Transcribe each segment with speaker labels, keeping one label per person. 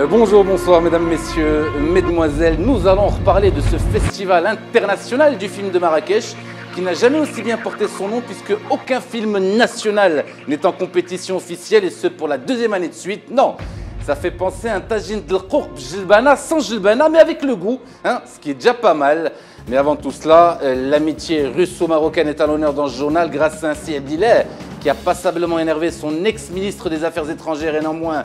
Speaker 1: Bonjour, bonsoir mesdames, messieurs, mesdemoiselles. Nous allons reparler de ce festival international du film de Marrakech qui n'a jamais aussi bien porté son nom puisque aucun film national n'est en compétition officielle et ce pour la deuxième année de suite. Non, ça fait penser à un tagine de l'qourb jilbana sans jilbana mais avec le goût, hein, ce qui est déjà pas mal. Mais avant tout cela, l'amitié russo-marocaine est à l'honneur dans ce journal grâce à un Si Abdillah qui a passablement énervé son ex-ministre des Affaires étrangères et non moins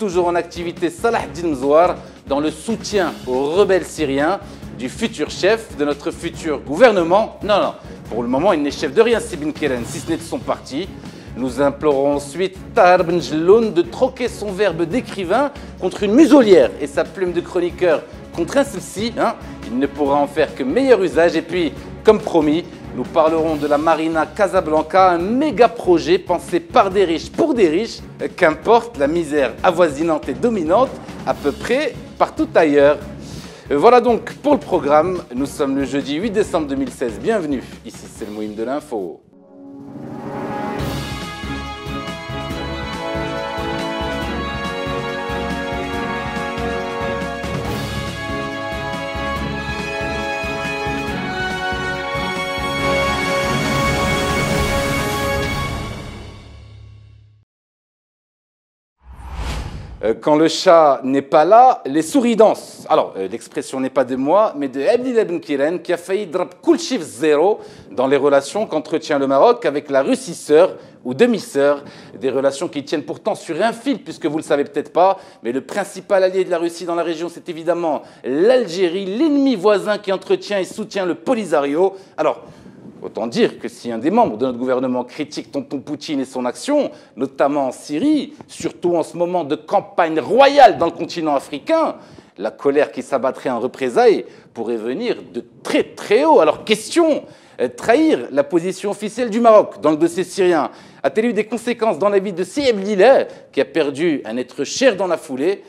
Speaker 1: toujours en activité Salah Eddine Mzouar dans le soutien aux rebelles syriens du futur chef de notre futur gouvernement. Non, non, pour le moment il n'est chef de rien, Si Benkiren, si ce n'est de son parti. Nous implorons ensuite Tahar Ben Jelloun de troquer son verbe d'écrivain contre une muselière et sa plume de chroniqueur contre un ceci, hein. Il ne pourra en faire que meilleur usage. Et puis, comme promis, nous parlerons de la Marina Casablanca, un méga projet pensé par des riches pour des riches, qu'importe la misère avoisinante et dominante, à peu près partout ailleurs. Voilà donc pour le programme. Nous sommes le jeudi 8 décembre 2016. Bienvenue, ici c'est le Mouhim de l'info. Quand le chat n'est pas là, les souris dansent. Alors, l'expression n'est pas de moi, mais de Abdillah Benkiren qui a failli drap cool chiffre zéro dans les relations qu'entretient le Maroc avec la Russie sœur ou demi-sœur. Des relations qui tiennent pourtant sur un fil, puisque vous ne le savez peut-être pas, mais le principal allié de la Russie dans la région, c'est évidemment l'Algérie, l'ennemi voisin qui entretient et soutient le Polisario. Alors, autant dire que si un des membres de notre gouvernement critique tonton Poutine et son action, notamment en Syrie, surtout en ce moment de campagne royale dans le continent africain, la colère qui s'abattrait en représailles pourrait venir de très très haut. Alors question, trahir la position officielle du Maroc dans le dossier syrien a-t-elle eu des conséquences dans la vie de Si Abdillah, qui a perdu un être cher dans la foulée?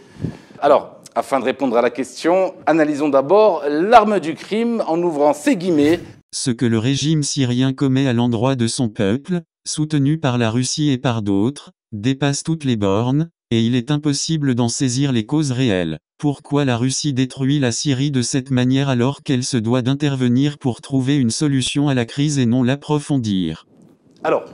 Speaker 1: Alors, afin de répondre à la question, analysons d'abord l'arme du crime en ouvrant ces guillemets.
Speaker 2: Ce que le régime syrien commet à l'endroit de son peuple, soutenu par la Russie et par d'autres, dépasse toutes les bornes, et il est impossible d'en saisir les causes réelles. Pourquoi la Russie détruit la Syrie de cette manière alors qu'elle se doit d'intervenir pour trouver une solution à la crise et non l'approfondir?
Speaker 1: Alors,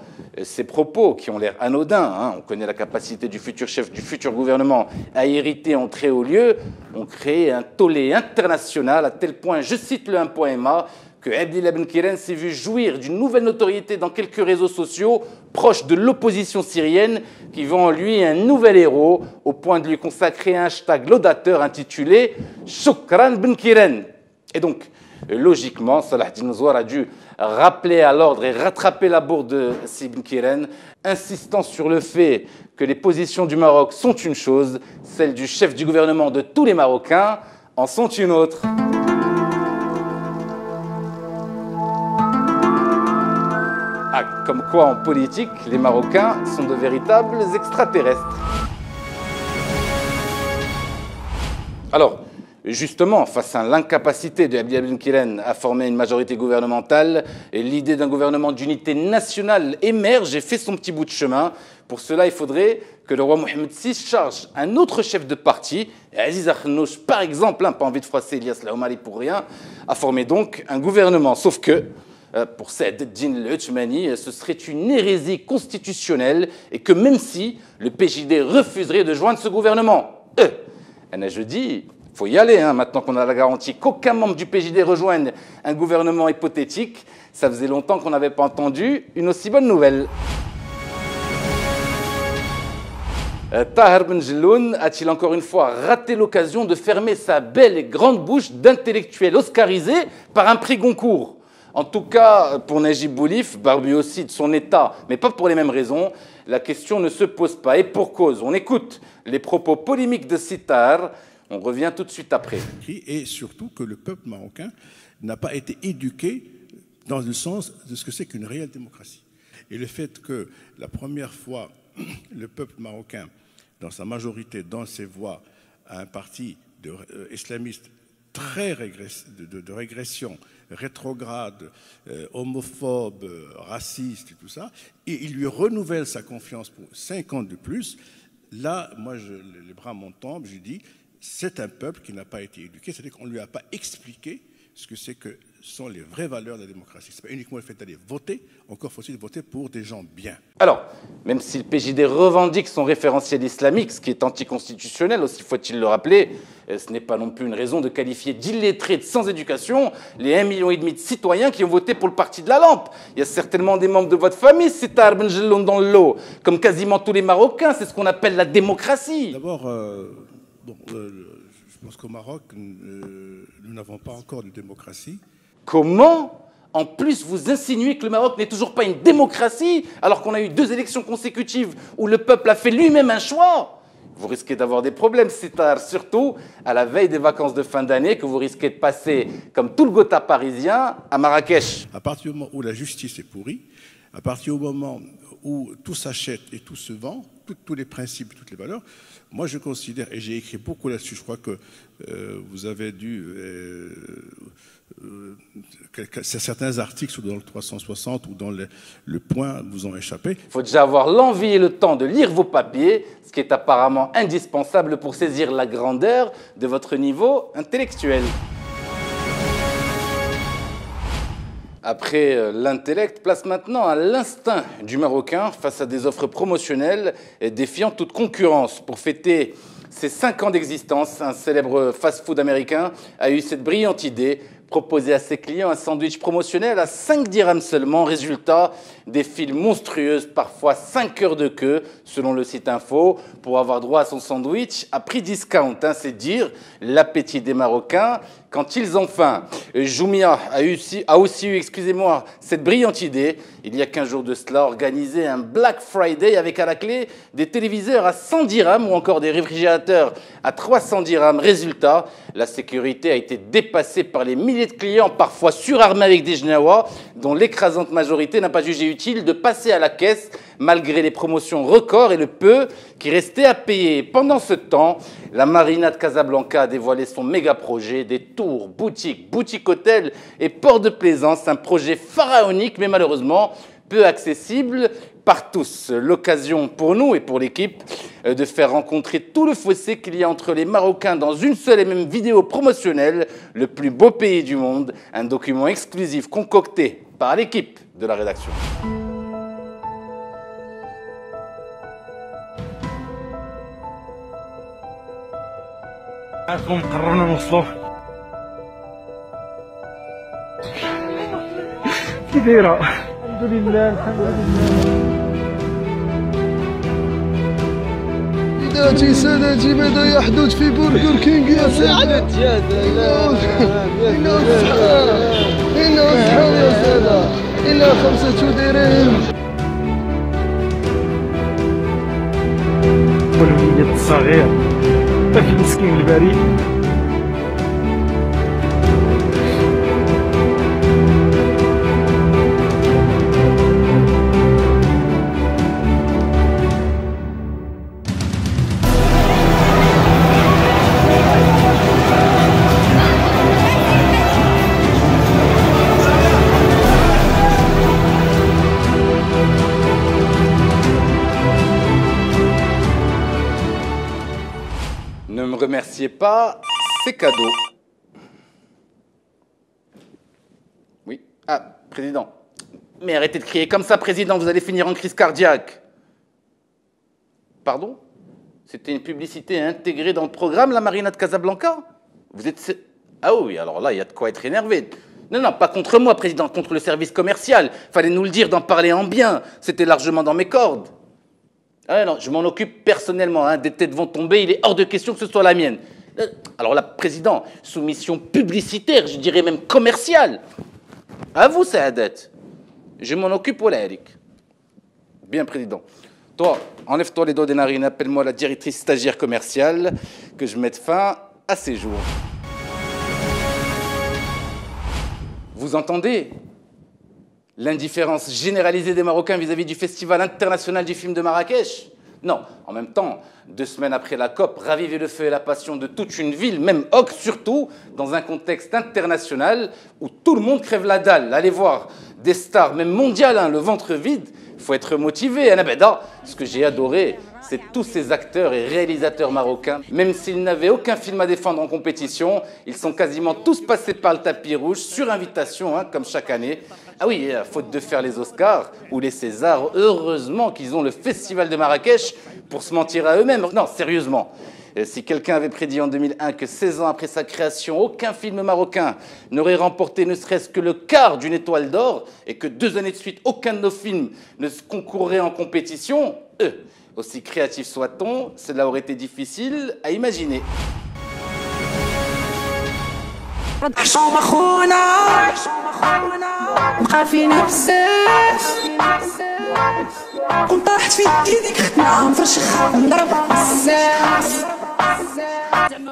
Speaker 1: ces propos qui ont l'air anodins, hein, on connaît la capacité du futur chef du futur gouvernement à hériter en très haut lieu, ont créé un tollé international à tel point, je cite le 1.ma, que Abdillah Benkiren s'est vu jouir d'une nouvelle notoriété dans quelques réseaux sociaux proches de l'opposition syrienne qui vont en lui un nouvel héros au point de lui consacrer un hashtag laudateur intitulé « Shukran Benkiren ». Et donc, logiquement, Salah Eddine Mzouar a dû rappeler à l'ordre et rattraper la bourre de Si Benkiren, insistant sur le fait que les positions du Maroc sont une chose, celles du chef du gouvernement de tous les Marocains en sont une autre. Ah, comme quoi en politique, les Marocains sont de véritables extraterrestres. Alors, justement, face à l'incapacité de Abdillah Benkiren à former une majorité gouvernementale, l'idée d'un gouvernement d'unité nationale émerge et fait son petit bout de chemin. Pour cela, il faudrait que le roi Mohamed VI charge un autre chef de parti, Aziz Akhnouch par exemple, pas envie de froisser Ilyas Laoumari pour rien, à former donc un gouvernement. Sauf que, pour Saad Eddine el-Othmani, ce serait une hérésie constitutionnelle et que même si le PJD refuserait de joindre ce gouvernement, je dis, il faut y aller, hein, maintenant qu'on a la garantie qu'aucun membre du PJD rejoigne un gouvernement hypothétique. Ça faisait longtemps qu'on n'avait pas entendu une aussi bonne nouvelle. Tahar Ben Jelloun a-t-il encore une fois raté l'occasion de fermer sa belle et grande bouche d'intellectuel oscarisé par un prix Goncourt? En tout cas, pour Najib Boulif, barbu aussi de son état, mais pas pour les mêmes raisons, la question ne se pose pas. Et pour cause, on écoute les propos polémiques de Sitar, on revient tout de suite après.
Speaker 3: Et surtout que le peuple marocain n'a pas été éduqué dans le sens de ce que c'est qu'une réelle démocratie. Et le fait que la première fois, le peuple marocain, dans sa majorité, dans ses voix, a un parti islamiste de régression rétrograde, homophobe, raciste et tout ça, et il lui renouvelle sa confiance pour 5 ans de plus, là, moi, les bras m'en tombent, je dis, c'est un peuple qui n'a pas été éduqué, c'est-à-dire qu'on ne lui a pas expliqué ce que c'est que sont les vraies valeurs de la démocratie. Ce n'est pas uniquement le fait d'aller voter, encore faut-il voter pour des gens bien.
Speaker 1: Alors, même si le PJD revendique son référentiel islamique, ce qui est anticonstitutionnel, aussi faut-il le rappeler, ce n'est pas non plus une raison de qualifier d'illettrés, de sans éducation, les 1,5 million de citoyens qui ont voté pour le parti de la lampe. Il y a certainement des membres de votre famille, Sitar Ben Jelloun dans le lot, comme quasiment tous les Marocains, c'est ce qu'on appelle la démocratie.
Speaker 3: D'abord, je pense qu'au Maroc, nous n'avons pas encore de démocratie.
Speaker 1: Comment ? En plus, vous insinuez que le Maroc n'est toujours pas une démocratie, alors qu'on a eu 2 élections consécutives où le peuple a fait lui-même un choix. Vous risquez d'avoir des problèmes, Sitar, surtout à la veille des vacances de fin d'année, que vous risquez de passer, comme tout le Gotha parisien, à Marrakech.
Speaker 3: À partir du moment où la justice est pourrie, à partir du moment où tout s'achète et tout se vend, tous les principes, toutes les valeurs, moi je considère, et j'ai écrit beaucoup là-dessus, je crois que vous avez dû... certains articles dans le 360 ou dans le Point vous ont échappé.
Speaker 1: Il faut déjà avoir l'envie et le temps de lire vos papiers, ce qui est apparemment indispensable pour saisir la grandeur de votre niveau intellectuel. Après l'intellect, place maintenant à l'instinct du Marocain face à des offres promotionnelles défiant toute concurrence. Pour fêter ses 5 ans d'existence, un célèbre fast-food américain a eu cette brillante idée: proposer à ses clients un sandwich promotionnel à 5 dirhams seulement. Résultat, des files monstrueuses, parfois 5 heures de queue, selon le site info, pour avoir droit à son sandwich à prix discount. C'est dire l'appétit des Marocains quand ils ont faim. Joumia a aussi eu, excusez-moi, cette brillante idée, il y a 15 jours de cela, organiser un Black Friday avec à la clé des téléviseurs à 100 dirhams ou encore des réfrigérateurs à 300 dirhams. Résultat, la sécurité a été dépassée par les milliers de clients, parfois surarmés avec des Genawa, dont l'écrasante majorité n'a pas jugé utile de passer à la caisse malgré les promotions records et le peu qui restait à payer. Pendant ce temps, la Marina de Casablanca a dévoilé son méga projet, des tours, boutiques, boutiques-hôtels et ports de plaisance, un projet pharaonique mais malheureusement peu accessible par tous. L'occasion pour nous et pour l'équipe de faire rencontrer tout le fossé qu'il y a entre les Marocains dans une seule et même vidéo promotionnelle, le plus beau pays du monde, un document exclusif concocté par l'équipe de la rédaction.
Speaker 4: عارفهم قررنا نوصلوا كي دايره الحمد لله الحمد لله
Speaker 5: سادتي ماذا يحدث في برجر كينج يا سادة إنه أصحاب يا سادة إنها 5 درهم
Speaker 4: والوليد الصغير طفل مسكين البريء
Speaker 1: Ne me remerciez pas, c'est cadeau. Oui. Ah, président. Mais arrêtez de crier comme ça, président, vous allez finir en crise cardiaque. Pardon? C'était une publicité intégrée dans le programme, la Marina de Casablanca? Vous êtes... Ah oui, alors là, il y a de quoi être énervé. Non, non, pas contre moi, président, contre le service commercial. Fallait nous le dire, d'en parler en bien. C'était largement dans mes cordes. Ah non, je m'en occupe personnellement, des têtes vont tomber, il est hors de question que ce soit la mienne. Alors là, président, soumission publicitaire, je dirais même commerciale. À vous, Saadet. Je m'en occupe, voilà, Eric. Bien, président. Toi, enlève-toi les doigts des narines, appelle-moi la directrice stagiaire commerciale, que je mette fin à ces jours. Vous entendez ? L'indifférence généralisée des Marocains vis-à-vis du Festival international du film de Marrakech. Non, en même temps, 2 semaines après la COP, raviver le feu et la passion de toute une ville, même Hoc surtout, dans un contexte international où tout le monde crève la dalle. Allez voir des stars, même mondiales, hein, le ventre vide, il faut être motivé. Ce que j'ai adoré, c'est tous ces acteurs et réalisateurs marocains. Même s'ils n'avaient aucun film à défendre en compétition, ils sont quasiment tous passés par le tapis rouge, sur invitation, hein, comme chaque année. Ah oui, faute de faire les Oscars ou les Césars, heureusement qu'ils ont le Festival de Marrakech pour se mentir à eux-mêmes. Non, sérieusement, si quelqu'un avait prédit en 2001 que 16 ans après sa création, aucun film marocain n'aurait remporté ne serait-ce que le quart d'une étoile d'or et que 2 années de suite, aucun de nos films ne concourrait en compétition, aussi créatifs soit-on, cela aurait été difficile à imaginer.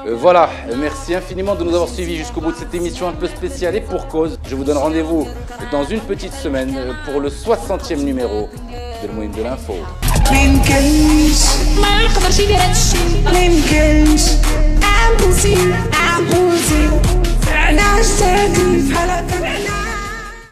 Speaker 1: Voilà, merci infiniment de nous avoir suivis jusqu'au bout de cette émission un peu spéciale et pour cause. Je vous donne rendez-vous dans une petite semaine pour le 60e numéro de Moyen de l'info. ما يقدرش يدير هادشي ما يمكنش امبوسيبل